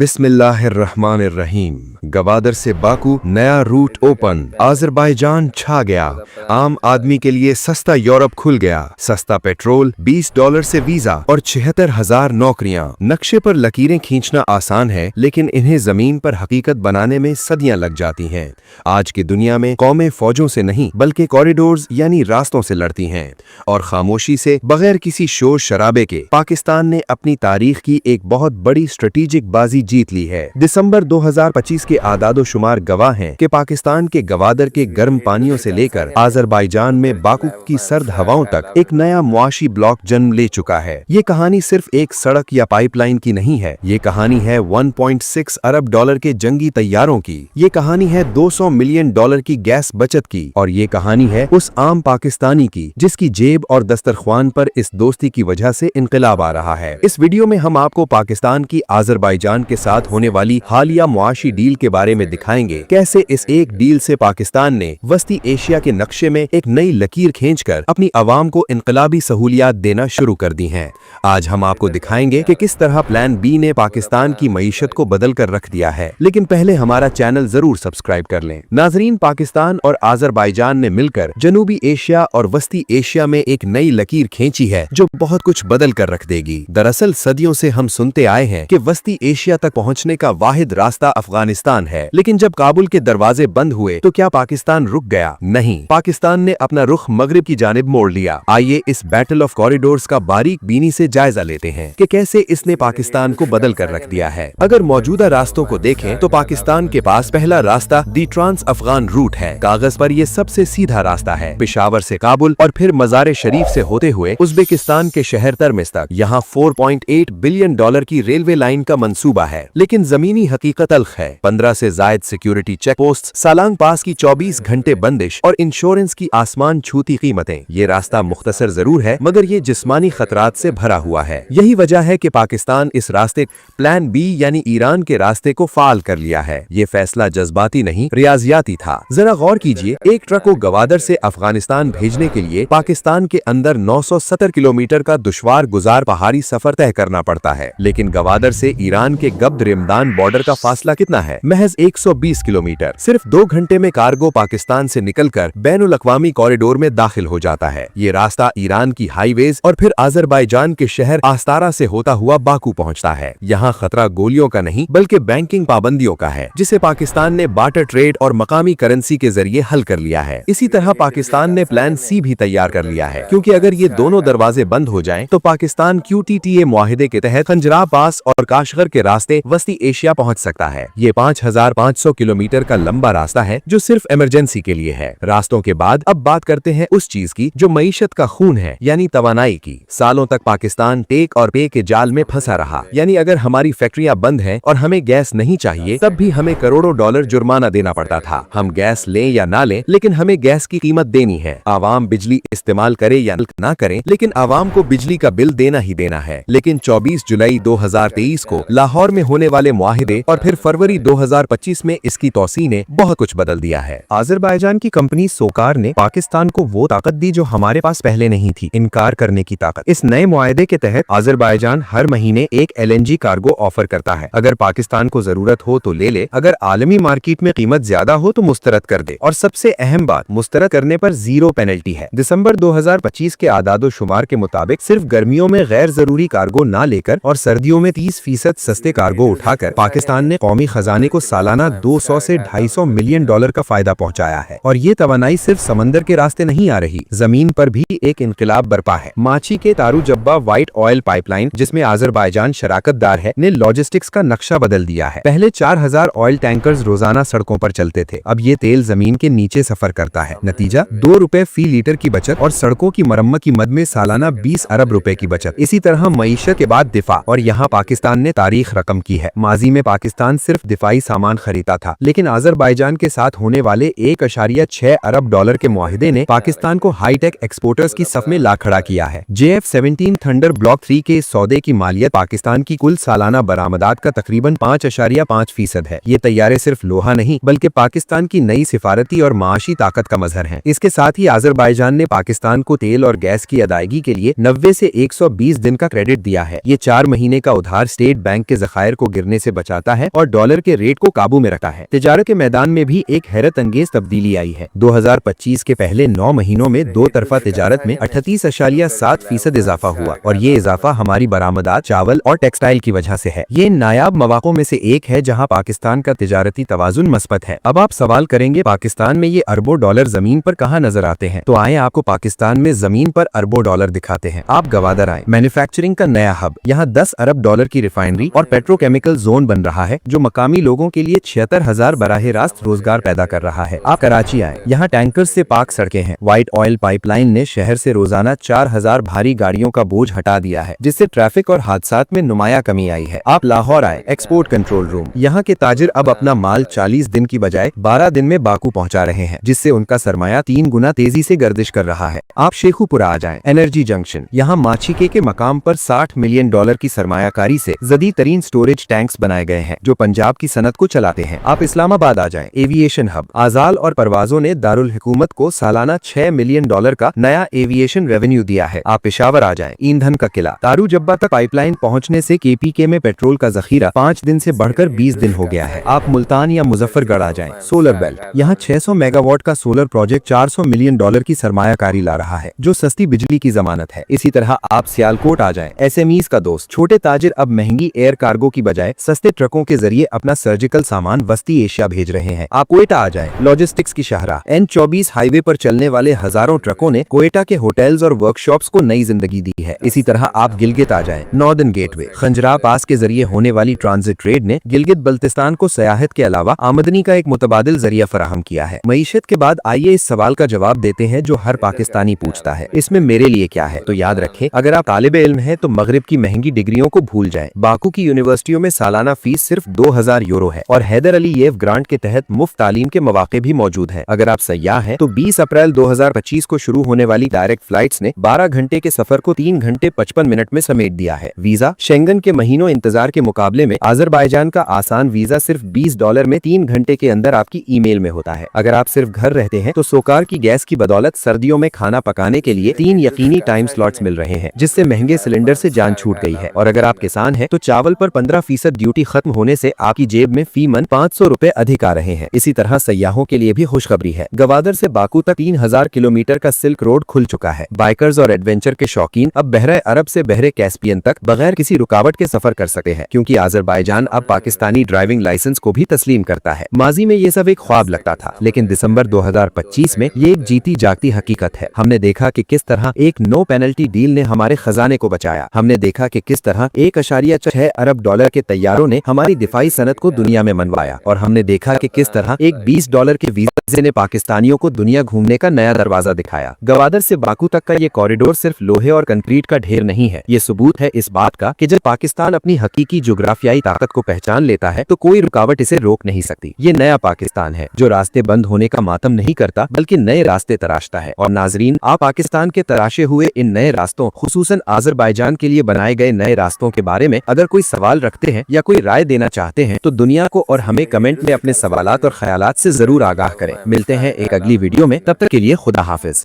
बिस्मिल्लाहिर्रहमानिर्रहीम। गवादर से बाकू नया रूट ओपन। आज़रबाईजान छा गया। आम आदमी के लिए सस्ता यूरोप खुल गया। सस्ता पेट्रोल, $20 से वीजा और 76,000 नौकरियां। नक्शे पर लकीरें खींचना आसान है, लेकिन इन्हें जमीन पर हकीकत बनाने में सदियां लग जाती हैं। आज की दुनिया में कौमें फौजों से नहीं बल्कि कॉरिडोर्स यानी रास्तों से लड़ती हैं, और खामोशी से बगैर किसी शोर शराबे के पाकिस्तान ने अपनी तारीख की एक बहुत बड़ी स्ट्रेटेजिक बाजी जीत ली है। दिसंबर 2025 के आदादो शुमार गवाह हैं कि पाकिस्तान के गवादर के गर्म पानियों से लेकर आज़रबाईजान में बाकू की सर्द हवाओं तक एक नया मुआशी ब्लॉक जन्म ले चुका है। ये कहानी सिर्फ एक सड़क या पाइपलाइन की नहीं है, ये कहानी है 1.6 अरब डॉलर के जंगी तैयारों की, ये कहानी है 200 मिलियन डॉलर की गैस बचत की, और ये कहानी है उस आम पाकिस्तानी की जिसकी जेब और दस्तरख्वान पर इस दोस्ती की वजह से इनकलाब आ रहा है। इस वीडियो में हम आपको पाकिस्तान की आज़रबाईजान के साथ होने वाली हालिया मुआशी डील के बारे में दिखाएंगे, कैसे इस एक डील से पाकिस्तान ने वस्ती एशिया के नक्शे में एक नई लकीर खींचकर अपनी आवाम को इनकलाबी सहूलियात देना शुरू कर दी हैं। आज हम आपको दिखाएंगे कि किस तरह प्लान बी ने पाकिस्तान की मईशत को बदल कर रख दिया है। लेकिन पहले हमारा चैनल जरूर सब्सक्राइब कर लें। नाजरीन, पाकिस्तान और आज़रबाईजान ने मिलकर जनूबी एशिया और वस्ती एशिया में एक नई लकीर खींची है जो बहुत कुछ बदल कर रख देगी। दरअसल सदियों से हम सुनते आए हैं कि वस्ती एशिया तक पहुंचने का वाहिद रास्ता अफगानिस्तान है, लेकिन जब काबुल के दरवाजे बंद हुए तो क्या पाकिस्तान रुक गया? नहीं, पाकिस्तान ने अपना रुख मगरिब की जानिब मोड़ लिया। आइए इस बैटल ऑफ कॉरिडोर्स का बारीक बीनी से जायजा लेते हैं कि कैसे इसने पाकिस्तान को बदल कर रख दिया है। अगर मौजूदा रास्तों को देखें तो पाकिस्तान के पास पहला रास्ता दी ट्रांस अफगान रूट है। कागज पर यह सबसे सीधा रास्ता है, पेशावर से काबुल और फिर मज़ार शरीफ से होते हुए उज्बेकिस्तान के शहर तरमिस तक। यहाँ 4.8 बिलियन डॉलर की रेलवे लाइन का मंसूबा है, लेकिन जमीनी हकीकत तल्ख है। 15 से जायद सिक्योरिटी चेक पोस्ट, सालांग पास की 24 घंटे बंदिश और इंश्योरेंस की आसमान छूती कीमतें। ये रास्ता मुख्तसर जरूर है, मगर ये जिस्मानी खतरात से भरा हुआ है। यही वजह है कि पाकिस्तान इस रास्ते प्लान बी यानी ईरान के रास्ते को फाल कर लिया है। ये फैसला जज्बाती नहीं, रियाजियाती था। जरा गौर कीजिए, एक ट्रक को गवादर से अफगानिस्तान भेजने के लिए पाकिस्तान के अंदर 970 किलोमीटर का दुश्वार गुजार पहाड़ी सफर तय करना पड़ता है, लेकिन गवादर से ईरान के गब्द रिमदान बॉर्डर का फासला कितना है? महज 120 किलोमीटर। सिर्फ 2 घंटे में कार्गो पाकिस्तान से निकलकर बैनुल अक़वामी कॉरिडोर में दाखिल हो जाता है। ये रास्ता ईरान की हाईवेज और फिर आज़रबाईजान के शहर आस्तारा से होता हुआ बाकू पहुंचता है। यहाँ खतरा गोलियों का नहीं बल्कि बैंकिंग पाबंदियों का है, जिसे पाकिस्तान ने बार्टर ट्रेड और मकामी करेंसी के जरिए हल कर लिया है। इसी तरह पाकिस्तान ने प्लान सी भी तैयार कर लिया है, क्योंकि अगर ये दोनों दरवाजे बंद हो जाएं तो पाकिस्तान QTTA मुआहिदे के तहत खंजरा पास और काशगर के रास्ते वस्ती एशिया पहुंच सकता है। ये 5,500 किलोमीटर का लंबा रास्ता है जो सिर्फ इमरजेंसी के लिए है। रास्तों के बाद अब बात करते हैं उस चीज की जो मईशत का खून है, यानी तवानाई की। सालों तक पाकिस्तान टेक और पे के जाल में फंसा रहा, यानी अगर हमारी फैक्ट्रियां बंद हैं और हमें गैस नहीं चाहिए, तब भी हमें करोड़ों डॉलर जुर्माना देना पड़ता था। हम गैस लें या ना लें, लेकिन हमें गैस की कीमत देनी है। आवाम बिजली इस्तेमाल करे या ना करे, लेकिन आवाम को बिजली का बिल देना ही देना है। लेकिन 24 जुलाई 2023 को लाहौर में होने वाले मुआहिदे और फिर फरवरी 2025 में इसकी तौसीह ने बहुत कुछ बदल दिया है। आज़रबाईजान की कंपनी सोकार ने पाकिस्तान को वो ताकत दी जो हमारे पास पहले नहीं थी, इनकार करने की ताकत। इस नए मुआहिदे के तहत आज़रबाईजान हर महीने एक LNG कार्गो ऑफर करता है। अगर पाकिस्तान को जरूरत हो तो ले ले, अगर आलमी मार्केट में कीमत ज्यादा हो तो मुस्तरद कर दे, और सबसे अहम बात, मुस्तरद करने पर 0 पेनल्टी है। दिसंबर 2025 के आदादो शुमार के मुताबिक सिर्फ गर्मियों में गैर जरूरी कार्गो ना लेकर और सर्दियों में 30% सस्ते कार्गो उठाकर पाकिस्तान ने कौमी खजाने को सालाना 200 से 250 मिलियन डॉलर का फायदा पहुंचाया है। और ये तवानाई सिर्फ समंदर के रास्ते नहीं आ रही, जमीन पर भी एक इनकलाब बरपा है। माची के तारू जब्बा व्हाइट ऑयल पाइपलाइन, जिसमें आज़रबाईजान शराकतदार है, ने लॉजिस्टिक्स का नक्शा बदल दिया है। पहले 4,000 ऑयल टैंकर्स रोजाना सड़कों पर चलते थे, अब ये तेल जमीन के नीचे सफर करता है। नतीजा, 2 रुपए फी लीटर की बचत और सड़कों की मरम्मत की मद में सालाना 20 अरब रुपए की बचत। इसी तरह मईशत के बाद दिफा, और यहाँ पाकिस्तान ने तारीख रकम की है। माजी में पाकिस्तान सिर्फ दिफाई सामान खरीदता था, लेकिन आज़रबाईजान के साथ होने वाले 1.6 अरब डॉलर के मुआहिदे ने पाकिस्तान को हाईटेक एक्सपोर्टर्स की सफ में ला खड़ा किया है। JF-17 थंडर ब्लॉक 3 के सौदे की मालियत पाकिस्तान की कुल सालाना बरामदात का तकरीबन 5.5% है। ये तैयारे सिर्फ लोहा नहीं बल्कि पाकिस्तान की नई सिफारती और माशी ताकत का मजहर है। इसके साथ ही आज़रबाईजान ने पाकिस्तान को तेल और गैस की अदायगी के लिए 90 से 120 दिन का क्रेडिट दिया है। ये 4 महीने का उधार स्टेट बैंक के ज़खायर बायर को गिरने से बचाता है और डॉलर के रेट को काबू में रखता है। तिजारत के मैदान में भी एक हैरत अंगेज तब्दीली आई है। 2025 के पहले 9 महीनों में दो तरफा तिजारत में 38.7% इजाफा हुआ और ये इजाफा हमारी बरामदात चावल और टेक्सटाइल की वजह से है। ये नायाब मौक़ों में से एक है जहां पाकिस्तान का तिजारती तवाज़ुन मस्बत है। अब आप सवाल करेंगे पाकिस्तान में ये अरबों डॉलर जमीन पर कहाँ नजर आते हैं, तो आए आपको पाकिस्तान में जमीन पर अरबों डॉलर दिखाते हैं। आप गवादर आए, मैन्युफैक्चरिंग का नया हब। यहाँ 10 अरब डॉलर की रिफाइनरी और पेट्रोकेमिकल जोन बन रहा है जो मकामी लोगों के लिए 76,000 बराह रास्त रोजगार पैदा कर रहा है। आप कराची आए, यहाँ टैंकर से पाक सड़कें हैं। व्हाइट ऑयल पाइपलाइन ने शहर से रोजाना 4,000 भारी गाड़ियों का बोझ हटा दिया है जिससे ट्रैफिक और हादसात में नुमाया कमी आई है। आप लाहौर आए, एक्सपोर्ट कंट्रोल रूम। यहाँ के ताजिर अब अपना माल 40 दिन की बजाय 12 दिन में बाकू पहुँचा रहे हैं जिससे उनका सरमाया 3 गुना तेजी से गर्दिश कर रहा है। आप शेखुपुरा आ जाएं, एनर्जी जंक्शन। यहाँ माछीके के मकाम पर 60 मिलियन डॉलर की सरमायाकारी से जदीद तरीन स्टोरेज टैंक्स बनाए गए हैं जो पंजाब की सनत को चलाते हैं। आप इस्लामाबाद आ जाएं, एविएशन हब। आजाल और परवाजों ने दारुल हुकूमत को सालाना 6 मिलियन डॉलर का नया एविएशन रेवेन्यू दिया है। आप पेशावर आ जाएं, ईंधन का किला। तारू जब्बा तक पाइपलाइन पहुंचने से केपीके में पेट्रोल का जखीरा 5 दिन से बढ़कर 20 दिन हो गया है। आप मुल्तान या मुजफ्फरगढ़ आ जाएं, सोलर बेल्ट। यहाँ 600 मेगावाट का सोलर प्रोजेक्ट 400 मिलियन डॉलर की सरमायाकारी ला रहा है जो सस्ती बिजली की जमानत है। इसी तरह आप सियालकोट आ जाएं, एसएमईज का दोस्त। छोटे ताजिर अब महंगी एयर कार्गो की बजाय सस्ते ट्रकों के जरिए अपना सर्जिकल सामान वस्ती एशिया भेज रहे हैं। आप कोयटा आ जाएं, लॉजिस्टिक्स की शाहराह। N24 हाईवे पर चलने वाले हजारों ट्रकों ने कोयटा के होटल्स और वर्कशॉप्स को नई जिंदगी दी है। इसी तरह आप गिलगित आ जाएं, नॉर्दर्न गेटवे। खंजरा पास के जरिए होने वाली ट्रांजिट ट्रेड ने गिलगित बल्तिस्तान को सयाहत के अलावा आमदनी का एक मुतबादिल जरिया फराहम किया है। मईशत के बाद आइए इस सवाल का जवाब देते हैं जो हर पाकिस्तानी पूछता है, इसमें मेरे लिए क्या है। तो याद रखें, अगर आप तालिबे इल्म हैं तो मगरिब की महंगी डिग्रियों को भूल जाएं। बाकू की यूनिवर्सिटियों में सालाना फीस सिर्फ 2000 यूरो है और हैदर अली येव ग्रांट के तहत मुफ्त तालीम के मौके भी मौजूद हैं। अगर आप सयाह हैं तो 20 अप्रैल 2025 को शुरू होने वाली डायरेक्ट फ्लाइट्स ने 12 घंटे के सफर को 3 घंटे 55 मिनट में समेट दिया है। वीजा शेंगन के महीनों इंतजार के मुकाबले में आजरबाईजान का आसान वीजा सिर्फ $20 में 3 घंटे के अंदर आपकी ईमेल में होता है। अगर आप सिर्फ घर रहते हैं तो सोकार की गैस की बदौलत सर्दियों में खाना पकाने के लिए 3 यकीनी टाइम स्लॉट्स मिल रहे हैं जिससे महंगे सिलेंडर से जान छूट गई है। और अगर आप किसान हैं तो चावल पर 15% ड्यूटी खत्म होने से आपकी जेब में फी मन 500 रुपए अधिक आ रहे हैं। इसी तरह सयाहों के लिए भी खुशखबरी है। गवादर से बाकू तक 3000 किलोमीटर का सिल्क रोड खुल चुका है। बाइकर्स और एडवेंचर के शौकीन अब बहरे अरब से बहरे कैस्पियन तक बगैर किसी रुकावट के सफर कर सकते हैं क्योंकि आजरबाईजान अब पाकिस्तानी ड्राइविंग लाइसेंस को भी तस्लीम करता है। माजी में ये सब एक ख्वाब लगता था लेकिन दिसंबर 2025 में ये एक जीती जागती हकीकत है। हमने देखा कि किस तरह एक नो पेनल्टी डील ने हमारे खजाने को बचाया। हमने देखा कि किस तरह 1.6 अरब डॉलर के तैयारों ने हमारी दिफाई सनत को दुनिया में मनवाया और हमने देखा कि किस तरह एक $20 के वीजा ने पाकिस्तानियों को दुनिया घूमने का नया दरवाजा दिखाया। गवादर से बाकू तक का ये कॉरिडोर सिर्फ लोहे और कंक्रीट का ढेर नहीं है, ये सबूत है इस बात का कि जब पाकिस्तान अपनी हकीकी जोग्राफियाई ताकत को पहचान लेता है तो कोई रुकावट इसे रोक नहीं सकती। ये नया पाकिस्तान है जो रास्ते बंद होने का मातम नहीं करता बल्कि नए रास्ते तराशता है। और नाजरीन, आप पाकिस्तान के तराशे हुए इन नए रास्तों, खुसूसन आजरबाईजान के लिए बनाए गए नए रास्तों के बारे में अगर कोई सवाल रखते हैं या कोई राय देना चाहते हैं तो दुनिया को और हमें कमेंट में अपने सवालात और ख्यालात से जरूर आगाह करें। मिलते हैं एक अगली वीडियो में, तब तक के लिए खुदा हाफिज।